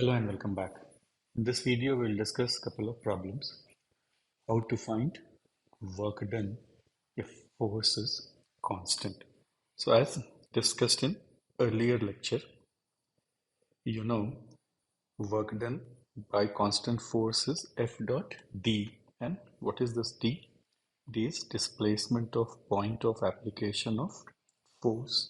Hello and welcome back. In this video, we'll discuss a couple of problems. How to find work done if force is constant. So as discussed in earlier lecture, you know work done by constant force is F dot D. And what is this D? D is displacement of point of application of force.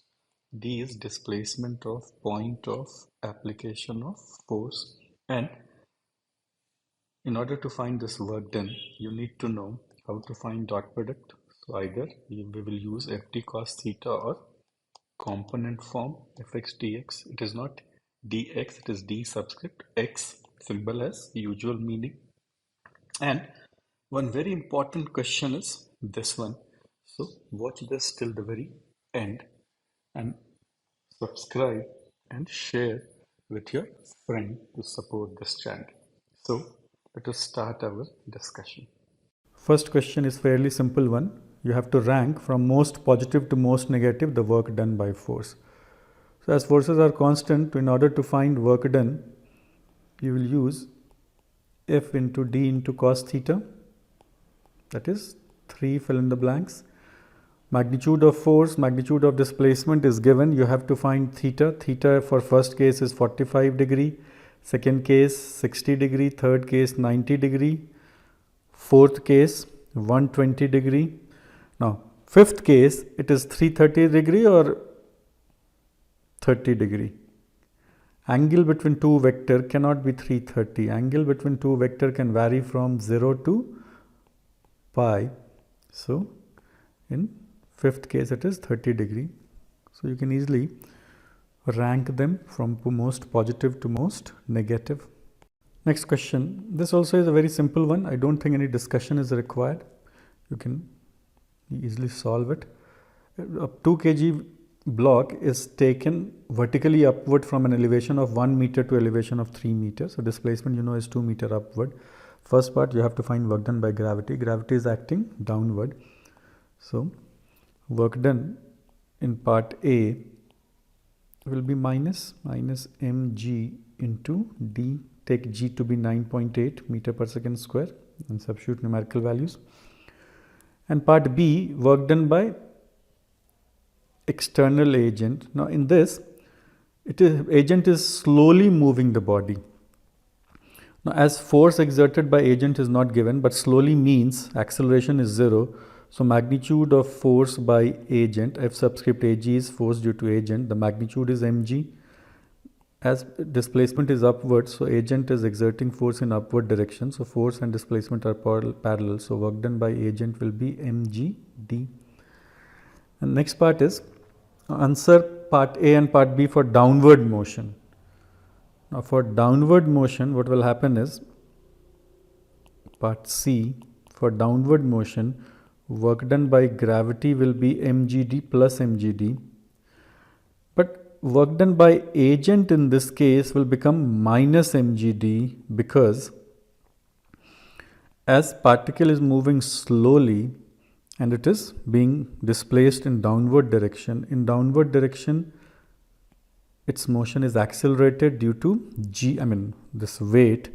D is displacement of point of application of force. And in order to find this work done, you need to know how to find dot product. So either we will use ft cos theta or component form fx dx. It is not dx, it is d subscript x, symbol as usual meaning. And one very important question is this one. So watch this till the very end and subscribe and share with your friend to support this channel. So let us start our discussion. First question is fairly simple one. You have to rank from most positive to most negative the work done by force. So as forces are constant, in order to find work done, you will use F into D into cos theta. That is 3 fill in the blanks. Magnitude of force, magnitude of displacement is given. You have to find theta. Theta for first case is 45 degree, second case 60 degree, third case 90 degree, fourth case 120 degree. Now fifth case it is 330 degree or 30 degree. Angle between two vector cannot be 330. Angle between two vector can vary from 0 to pi. So in fifth case it is 30 degree. So you can easily rank them from most positive to most negative. Next question. This also is a very simple one. I don't think any discussion is required. You can easily solve it. A 2 kg block is taken vertically upward from an elevation of 1 meter to elevation of 3 meters. So displacement you know is 2 meter upward. First part you have to find work done by gravity. Gravity is acting downward. So work done in part A will be minus mg into d. Take g to be 9.8 meter per second square and substitute numerical values. And part B, work done by external agent. Now in this, agent is slowly moving the body. Now as force exerted by agent is not given, but slowly means acceleration is 0. So magnitude of force by agent, F subscript ag is force due to agent. The magnitude is mg. As displacement is upward, so agent is exerting force in upward direction. So force and displacement are parallel. So work done by agent will be mgd. And next part is answer part A and part B for downward motion. Now for downward motion, what will happen is part C for downward motion, work done by gravity will be mgd plus mgd. But work done by agent in this case will become minus mgd because as particle is moving slowly and it is being displaced in downward direction, its motion is accelerated due to this weight.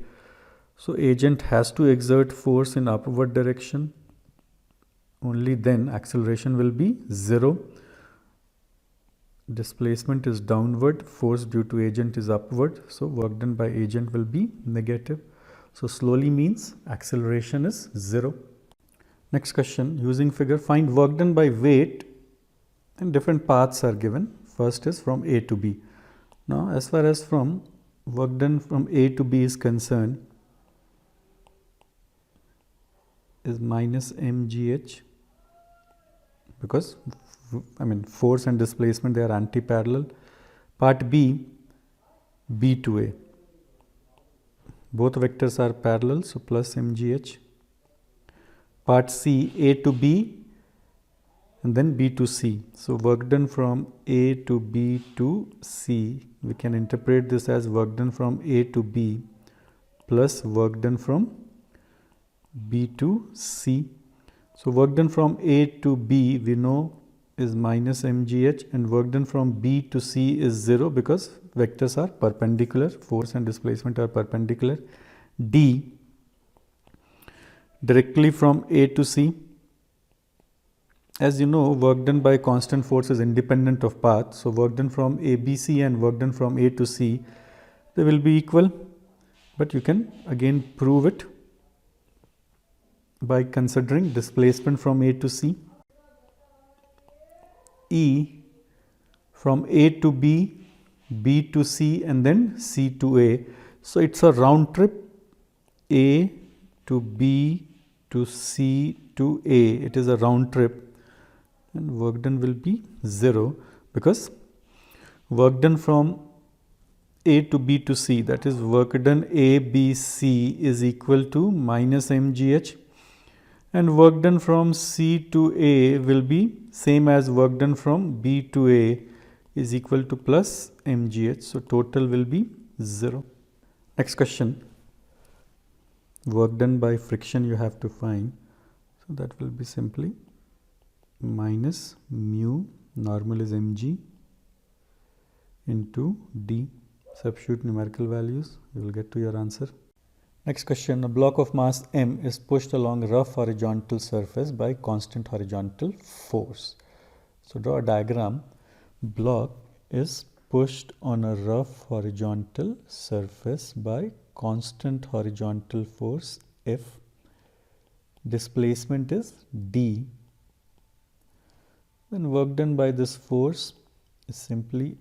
So agent has to exert force in upward direction. Only then acceleration will be 0. Displacement is downward, force due to agent is upward, so work done by agent will be negative. So slowly means acceleration is 0. Next question, using figure, find work done by weight and different paths are given. First is from A to B. Now as far as from work done from A to B is concerned, is minus mgh because force and displacement, they are anti-parallel. Part B, B to A. Both vectors are parallel, so plus mgh. Part C, A to B and then B to C. So work done from A to B to C. We can interpret this as work done from A to B plus work done from B to C. So work done from A to B, we know is minus mgh, and work done from B to C is 0 because vectors are perpendicular, force and displacement are perpendicular. D, directly from A to C. As you know, work done by constant force is independent of path. So work done from ABC and work done from A to C, they will be equal. But you can again prove it by considering displacement from A to C. E, from A to B, B to C, and then C to A. So it's a round trip, A to B to C to A. It is a round trip, and work done will be 0 because work done from A to B to C, that is work done A, B, C is equal to minus mgh, and work done from C to A will be same as work done from B to A is equal to plus mgh. So total will be 0. Next question, work done by friction you have to find. So that will be simply minus mu, normal is mg, into d. Substitute numerical values, you will get to your answer. Next question, a block of mass m is pushed along a rough horizontal surface by constant horizontal force. So draw a diagram. Block is pushed on a rough horizontal surface by constant horizontal force F. Displacement is d. Then work done by this force is simply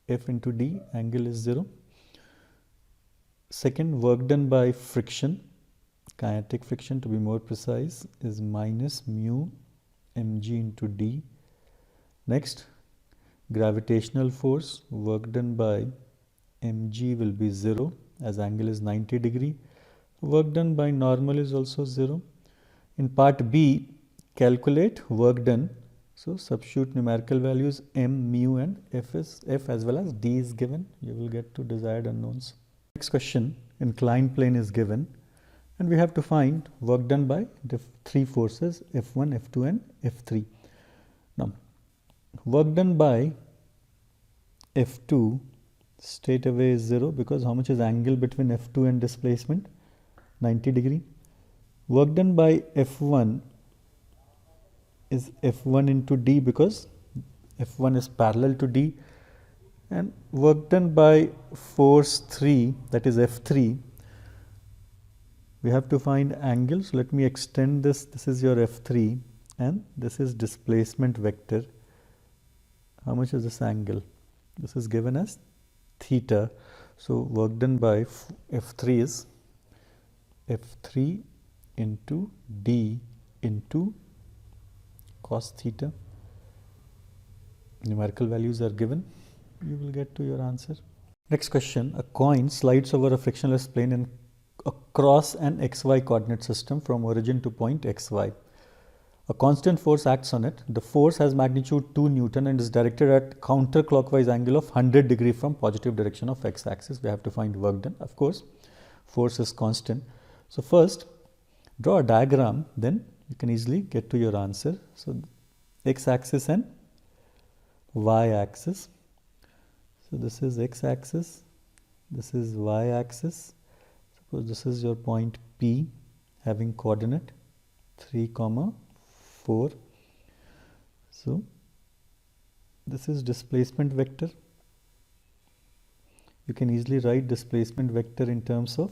F into d, angle is 0. Second, work done by friction, kinetic friction to be more precise, is minus mu mg into d. Next, gravitational force, work done by mg will be 0 as angle is 90 degree. Work done by normal is also 0. In part B, calculate work done. So substitute numerical values m, mu and f as well as d is given. You will get to desired unknowns. Next question, inclined plane is given and we have to find work done by the three forces F1, F2 and F3. Now, work done by F2 straight away is 0 because how much is angle between F2 and displacement? 90 degree. Work done by F1 is F1 into d because F1 is parallel to d, and work done by force 3, that is F3, we have to find angle. So let me extend this. This is your F3 and this is displacement vector. How much is this angle? This is given as theta. So work done by F3 is F3 into d into cos theta. Numerical values are given. You will get to your answer. Next question, a coin slides over a frictionless plane and across an xy coordinate system from origin to point xy. A constant force acts on it. The force has magnitude 2 Newton and is directed at counterclockwise angle of 100 degree from positive direction of x-axis. We have to find work done. Of course, force is constant. So first, draw a diagram, then you can easily get to your answer. So x-axis and y-axis. So this is x-axis, this is y-axis. Suppose this is your point P having coordinate 3, 4. So this is displacement vector. You can easily write displacement vector in terms of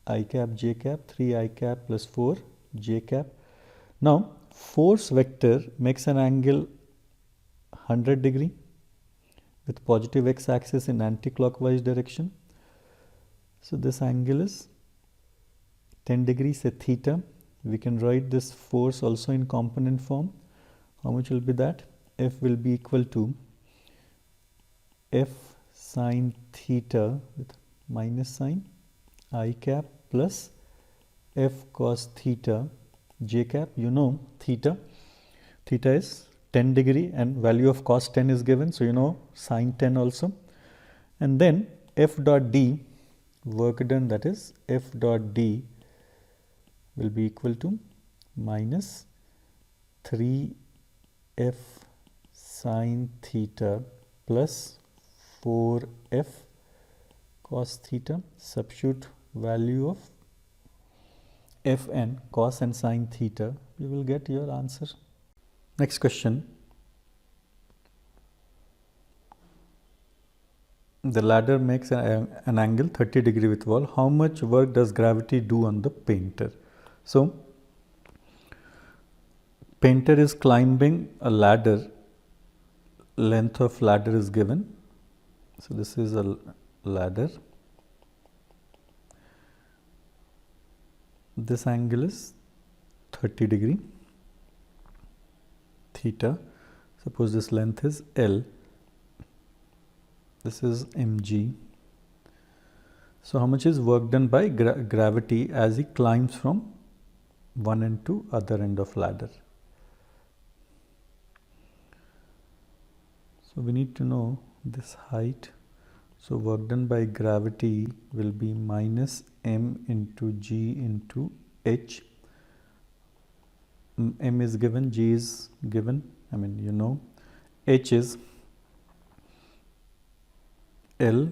I cap, j cap, 3 I cap plus 4 j cap. Now force vector makes an angle 100 degree with positive x-axis in anti-clockwise direction. So this angle is 10 degrees, say theta. We can write this force also in component form. How much will be that? F will be equal to F sine theta with minus sign I cap plus F cos theta j cap. You know theta. Theta is 10 degree and value of cos 10 is given. So you know sine 10 also. And then F dot d, work done, that is F dot d will be equal to minus 3 F sine theta plus 4f cos theta. Substitute value of fn, cos and sine theta. You will get your answer. Next question. The ladder makes an angle 30 degree with wall. How much work does gravity do on the painter? So, painter is climbing a ladder. Length of ladder is given. So, this is a ladder. This angle is 30 degree theta. Suppose this length is L. This is mg. So, how much is work done by gravity as he climbs from one end to other end of ladder? So, we need to know this height. So, work done by gravity will be minus m into g into h. M is given, g is given, h is L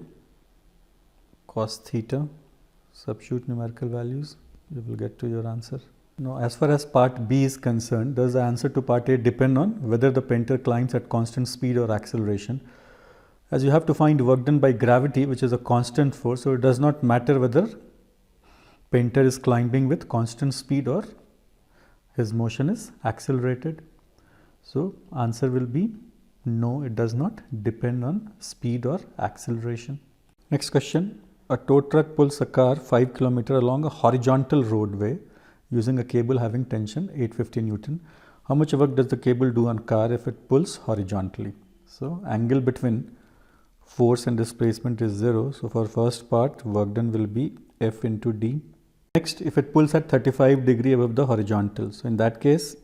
cos theta. Substitute numerical values, you will get to your answer. Now, as far as part B is concerned, does the answer to part A depend on whether the painter climbs at constant speed or acceleration? As you have to find work done by gravity, which is a constant force, so it does not matter whether painter is climbing with constant speed or his motion is accelerated. So, answer will be no, it does not depend on speed or acceleration. Next question. A tow truck pulls a car 5 km along a horizontal roadway using a cable having tension 850 Newton. How much work does the cable do on car if it pulls horizontally? So, angle between force and displacement is 0. So, for first part, work done will be F into D. Next, if it pulls at 35 degree above the horizontal, so in that case,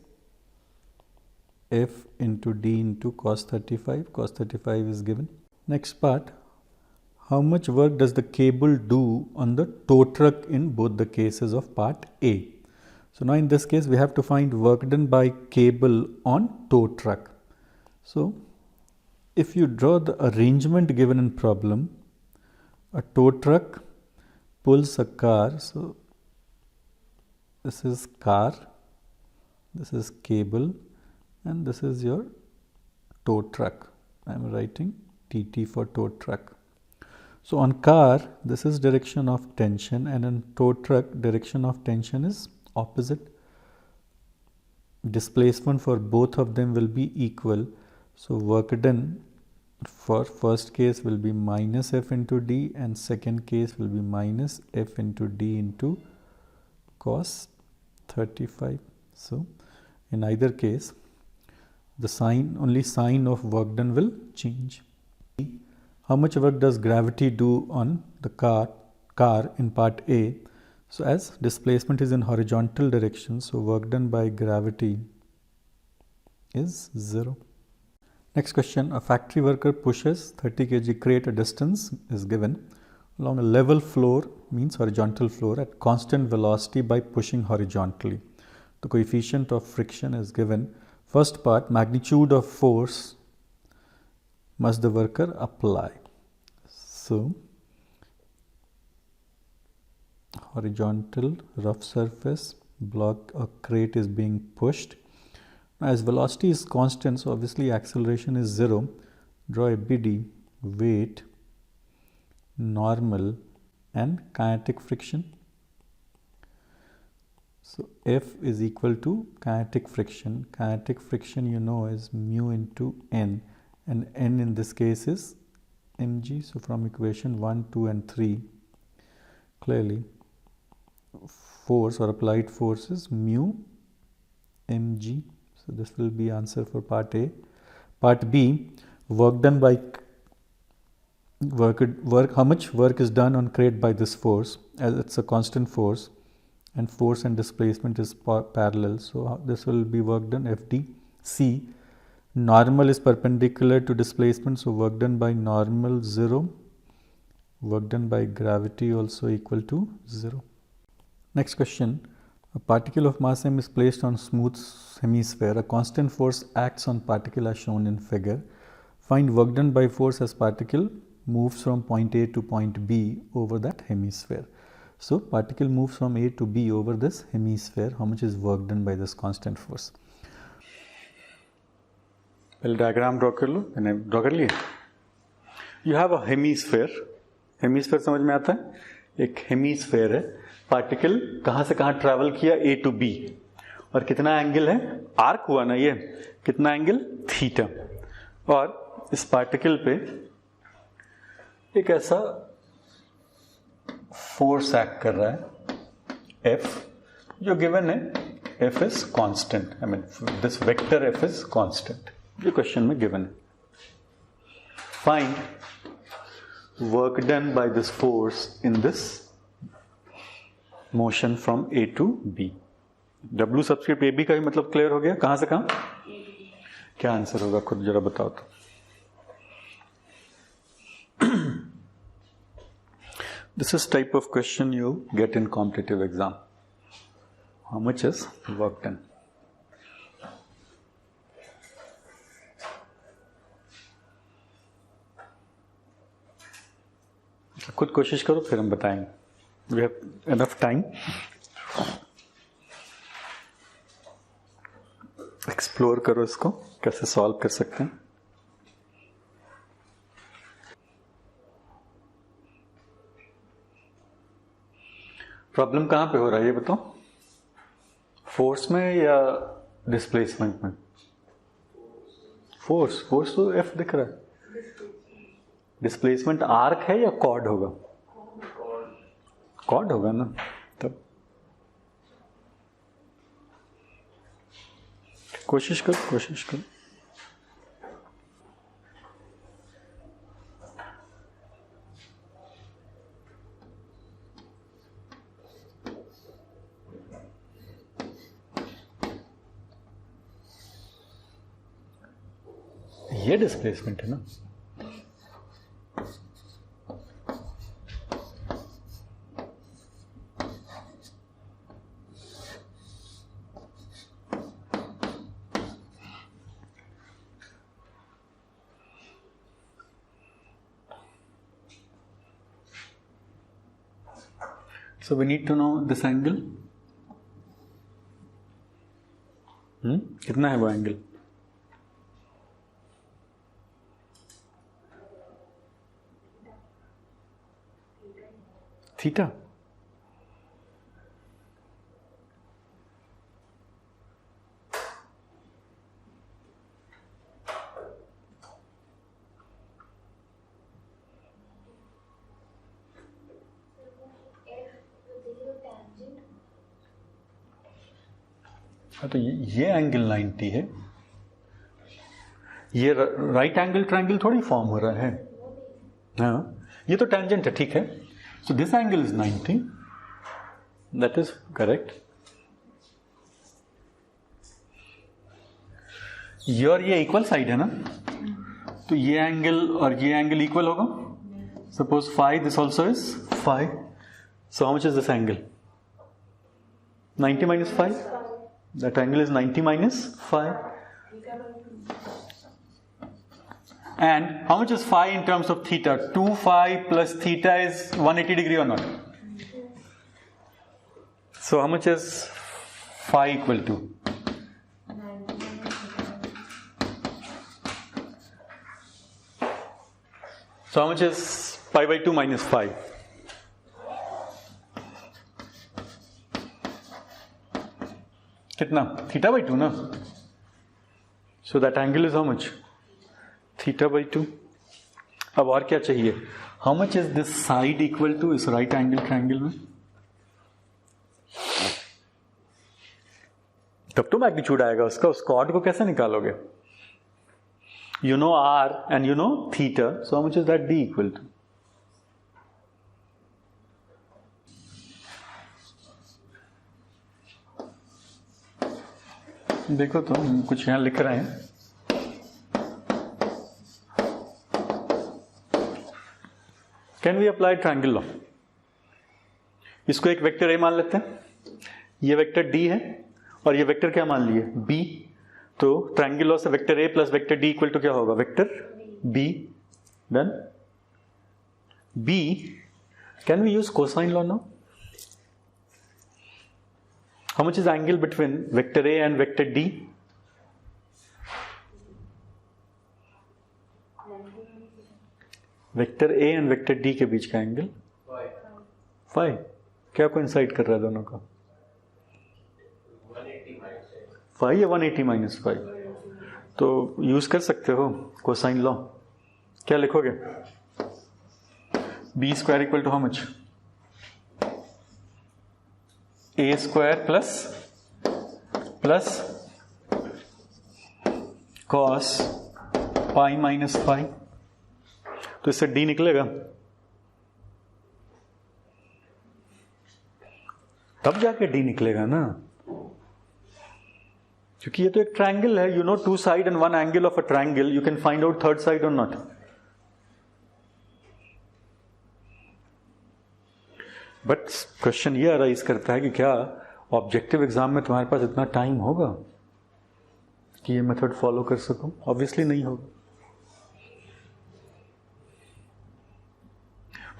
F into D into cos 35 is given. Next part, how much work does the cable do on the tow truck in both the cases of part A? So, now in this case, we have to find work done by cable on tow truck. So, if you draw the arrangement given in problem, a tow truck pulls a car. So, this is car, this is cable, and this is your tow truck. I am writing TT for tow truck. So, on car, this is direction of tension, and in tow truck, direction of tension is opposite. Displacement for both of them will be equal. So, work done for first case will be minus F into D, and second case will be minus F into D into cos 35. So, in either case, the only sign of work done will change. How much work does gravity do on the car in part A? So, as displacement is in horizontal direction, so work done by gravity is 0. Next question, a factory worker pushes 30 kg crate, a distance is given along a level floor, means horizontal floor, at constant velocity by pushing horizontally. The coefficient of friction is given. First part, magnitude of force must the worker apply. So, horizontal rough surface block or crate is being pushed. Now, as velocity is constant, so obviously acceleration is 0. Draw a BD, weight, normal, and kinetic friction. So, F is equal to kinetic friction. Kinetic friction is mu into N, and N in this case is mg. So, from equation 1, 2 and 3, clearly force or applied force is mu mg. So, this will be answer for part A. Part B, work done by how much work is done on crate by this force, as it's a constant force and force and displacement is parallel. So, this will be work done FD. C, normal is perpendicular to displacement, so work done by normal 0, work done by gravity also equal to 0. Next question, A particle of mass m is placed on smooth hemisphere. A constant force acts on particle as shown in figure. Find work done by force as particle moves from point A to point B over that hemisphere. So particle moves from A to B over this hemisphere. How much is work done by this constant force? पहले diagram draw कर लो. मैंने draw कर लिया. You have a hemisphere. Hemisphere समझ में आता है? एक हेमीस्फेयर है. पार्टिकल कहां से कहां ट्रैवल किया? ए टू बी. और कितना एंगल है? आर्क हुआ ना ये. कितना एंगल? थीटा. और इस पार्टिकल पे एक ऐसा फोर्स एक्ट कर रहा है F, जो गिवन है. F is constant. I mean this vector F is constant. ये क्वेश्चन में गिवन है. Find work done by this force in this motion from A to B. W subscript AB का भी मतलब क्लियर हो गया. कहां से कहां? क्या आंसर होगा खुद जरा बताओ तो. This is type of question you get in competitive exam. How much is work done? खुद कोशिश करो फिर हम बताएंगे. We have enough time. Explore करो इसको कैसे सॉल्व कर सकते हैं. प्रॉब्लम कहां पे हो रहा है ये बताओ. फोर्स में या डिस्प्लेसमेंट में? फोर्स तो F दिख रहा है. डिस्प्लेसमेंट आर्क है या कॉर्ड होगा? कॉर्ड होगा ना. तब कोशिश करो. ये डिस्प्लेसमेंट है ना. So we need to know this angle. कितना है वो एंगल? थीटा. हाँ तो ये एंगल 90 है. ये राइट एंगल ट्रायंगल थोड़ी फॉर्म हो रहा है. हाँ ये तो टेंजेंट है. ठीक है. So this angle is 90. That is correct. ये और ये इक्वल साइड है ना. तो ये एंगल और ये एंगल इक्वल होगा. Suppose phi, this also is phi. So how much is this angle? 90 minus 5. That angle is 90 minus 5. And how much is phi in terms of theta? 2 phi plus theta is 180 degree or not? So how much is phi equal to? So how much is pi by 2 minus 5? कितना? Theta by 2 ना. So that angle is how much? Theta by 2. अब और क्या चाहिए? How much is this side equal to इस right angle triangle में? तब तो मैग्नीट्यूड आएगा उसका. उस कॉर्ड को कैसे निकालोगे? You know R and you know theta. So how much is that D equal to? देखो तो कुछ यहां लिख रहे हैं. Can we apply triangle law? इसको एक वेक्टर ए मान लेते हैं. ये वेक्टर डी है और ये वेक्टर क्या मान लिए, बी। तो ट्रायंगल लॉ से vector A plus vector D equal to क्या होगा, vector B. Done. B, can we use cosine law now? How much is angle between vector A and vector D? Vector A and vector D के बीच का angle 5। क्या coincide कर रहा है दोनों का? 5 या 180 माइनस 5? तो यूज कर सकते हो कोसाइन लॉ। क्या लिखोगे? B square equal to how much? A square plus cos pi minus pi. तो इससे डी निकलेगा, तब जाके डी निकलेगा ना, क्योंकि ये तो एक ट्रायंगल है। You know two side and one angle of a triangle, you can find out third side और नॉट। बट क्वेश्चन ये अराइज करता है कि क्या ऑब्जेक्टिव एग्जाम में तुम्हारे पास इतना टाइम होगा कि ये मेथड फॉलो कर सको? ऑब्वियसली नहीं होगा।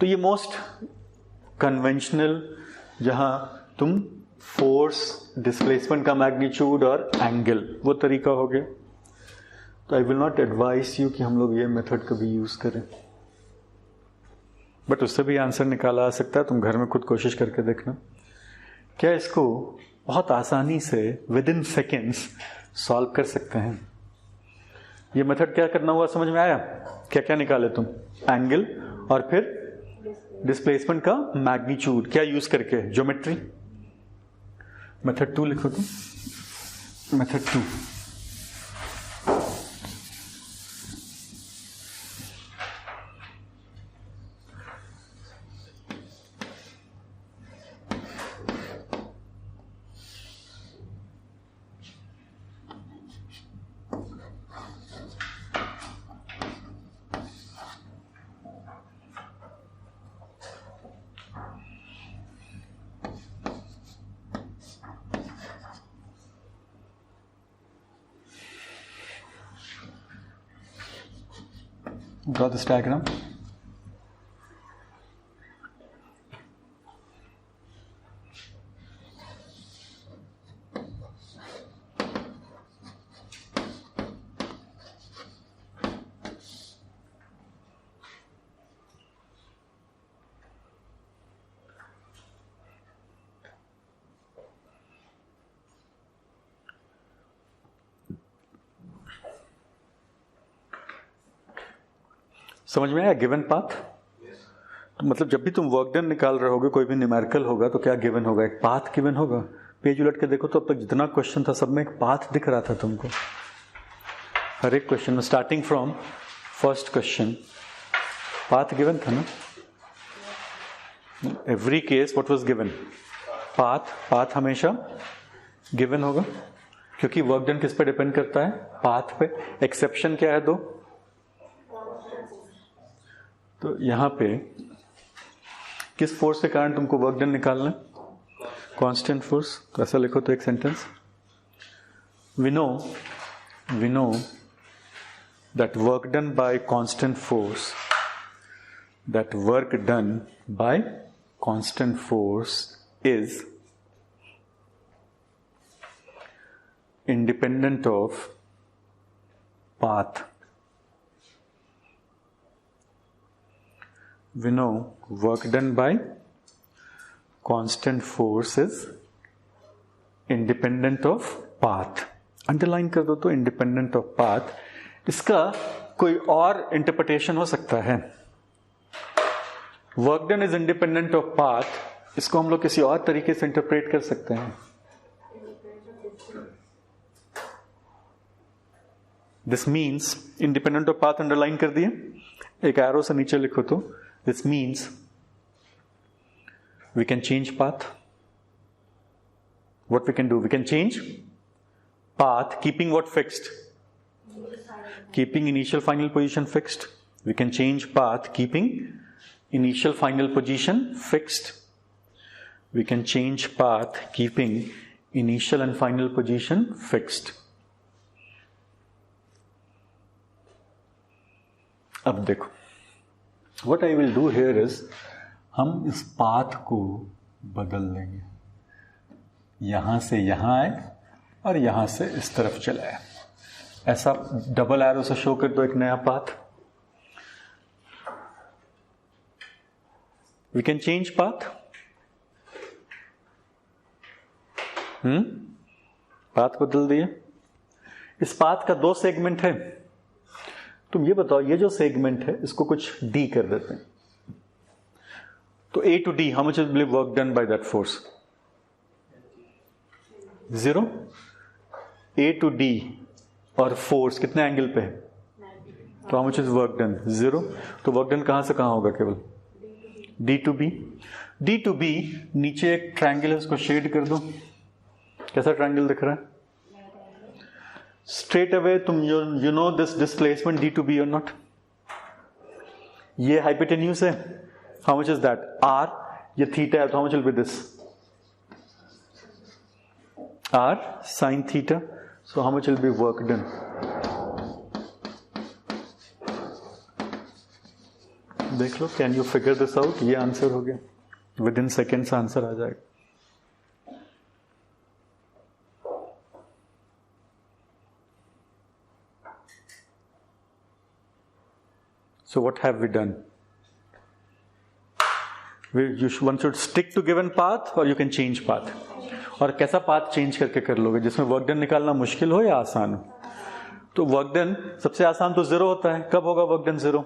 तो ये मोस्ट कन्वेंशनल, जहां तुम फोर्स, डिस्प्लेसमेंट का मैग्नीट्यूड और एंगल, वो तरीका हो गया। तो I will not advice you कि हम लोग ये मेथड कभी यूज करें, बट उससे भी आंसर निकाला आ सकता है। तुम घर में खुद कोशिश करके देखना। क्या इसको बहुत आसानी से विद इन सेकेंड्स सॉल्व कर सकते हैं? ये मेथड क्या करना हुआ समझ में आया? क्या क्या निकाले तुम? एंगल और फिर डिस्प्लेसमेंट का मैग्नीट्यूड, क्या यूज करके? ज्योमेट्री। मेथड 2 लिखो तुम। Method 2, draw this diagram. समझ में आया? Given path. तो मतलब जब भी तुम वर्क डन निकाल रहे होगे, कोई भी न्यूमेरिकल होगा, तो क्या गिवन होगा? एक पाथ गिवन होगा। पेज उलट के देखो तो अब तक जितना क्वेश्चन था सब में एक पाथ दिख रहा था तुमको। हर एक क्वेश्चन में starting from first question path given था ना। Every case what was given? Path हमेशा गिवन होगा, क्योंकि वर्क डन किस पे डिपेंड करता है? पाथ पे। एक्सेप्शन क्या है? दो। तो यहां पे किस फोर्स के कारण तुमको वर्क डन निकालना है? Constant force. तो ऐसा लिखो तो एक sentence, we know that work done by constant force, that work done by constant force is independent of path. We know work done by constant force is independent of path. Underline कर दो तो independent of path. इसका कोई और interpretation हो सकता है। Work done is independent of path, इसको हम लोग किसी और तरीके से इंटरप्रेट कर सकते हैं। This means independent of path underline कर दिए, एक एरो से नीचे लिखो तो this means we can change path. What we can do? We can change path keeping what fixed? Keeping initial final position fixed. We can change path keeping initial final position fixed. we can change path keeping initial and final position fixed. अब देखो, what I will do here is, हम इस path को बदल देंगे, यहां से यहां आए और यहां से इस तरफ चला है, ऐसा डबल एरो से शो कर दो एक नया path. We can change path. Path बदल दिए. इस पाथ का 2 सेगमेंट है. तुम ये बताओ, ये जो सेगमेंट है इसको कुछ डी कर देते हैं. तो A to D, how much will be work done by that force? 0. A to D और फोर्स कितने एंगल पे है? तो how much is work done? 0. तो वर्क डन कहां से कहां होगा? केवल D to B. D to B, नीचे एक ट्रायंगल है, उसको शेड कर दो. कैसा ट्रायंगल दिख रहा है? स्ट्रेट अवे तुम you know this displacement D to B और नॉट. ये हाइपोटेन्यूज है. How much is that? R. ये थीटा है, तो how much will be this? R sin theta. So how much will be work done? देख लो, can you figure this out? ये answer हो गया, विद इन सेकेंड्स आंसर आ जाएगा. So what have we done? One should stick to given path or you can change path. और कैसा path change करके कर लोगे जिसमें वर्क डन निकालना मुश्किल हो या आसान हो? तो वर्क डन सबसे आसान तो 0 होता है. कब होगा वर्क डन 0?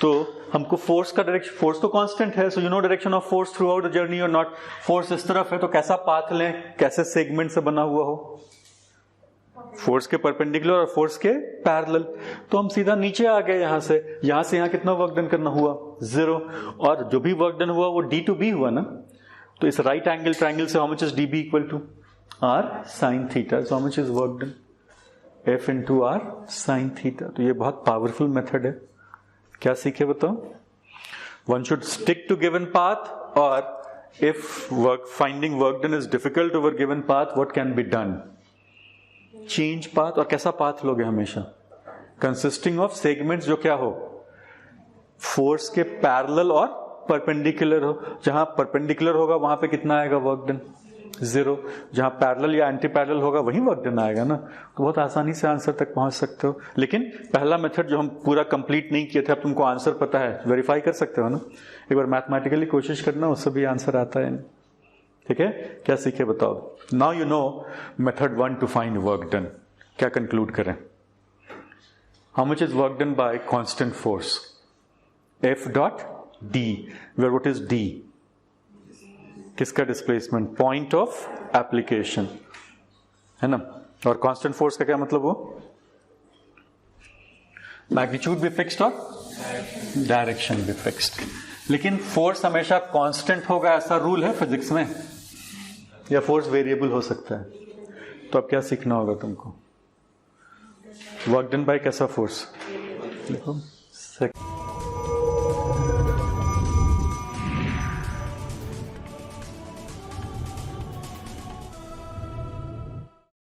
तो हमको फोर्स का डायरेक्शन, फोर्स तो कांस्टेंट है, so you know direction of force through out the journey और नॉट. फोर्स इस तरफ है, तो कैसा पाथ लें, कैसे सेगमेंट से बना हुआ हो? फोर्स के परपेंडिकुलर और फोर्स के पैरेलल. तो हम सीधा नीचे आ गए, यहां से यहां कितना वर्क डन करना हुआ? 0. और जो भी वर्क डन हुआ वो D to B हुआ ना. तो इस राइट एंगल ट्रायंगल से how much is DB equal to R sin theta. So how much is work done? F into R sin theta. तो ये बहुत पावरफुल मेथड है. क्या सीखे बताओ? One should stick to given path, और if finding work done is difficult over given path, what can be done? Change path. और कैसा पाथ लोगे? हमेशा कंसिस्टिंग ऑफ सेगमेंट्स जो क्या हो? फोर्स के पैरेलल और परपेंडिकुलर हो. जहां परपेंडिकुलर होगा वहां पे कितना आएगा वर्क डन? 0. जहां पैरेलल या एंटी पैरेलल होगा वहीं वर्क डन आएगा ना. तो बहुत आसानी से आंसर तक पहुंच सकते हो. लेकिन पहला मेथड जो हम पूरा कंप्लीट नहीं किए थे, अब तुमको आंसर पता है, वेरीफाई कर सकते हो ना. एक बार मैथमेटिकली कोशिश करना, उससे भी आंसर आता है. ठीक है, क्या सीखे बताओ? Now you know method 1 to find work done. क्या कंक्लूड करें? How much is work done by constant force? F dot D. Where what is D? किसका डिस्प्लेसमेंट? पॉइंट ऑफ एप्लीकेशन है ना. और कांस्टेंट फोर्स का क्या मतलब? वो मैग्नीट्यूड भी फिक्स्ड और डायरेक्शन भी फिक्स्ड. लेकिन फोर्स हमेशा कांस्टेंट होगा ऐसा रूल है फिजिक्स में, या फोर्स वेरिएबल हो सकता है? तो अब क्या सीखना होगा तुमको? वर्क डन बाय कैसा फोर्स? देखो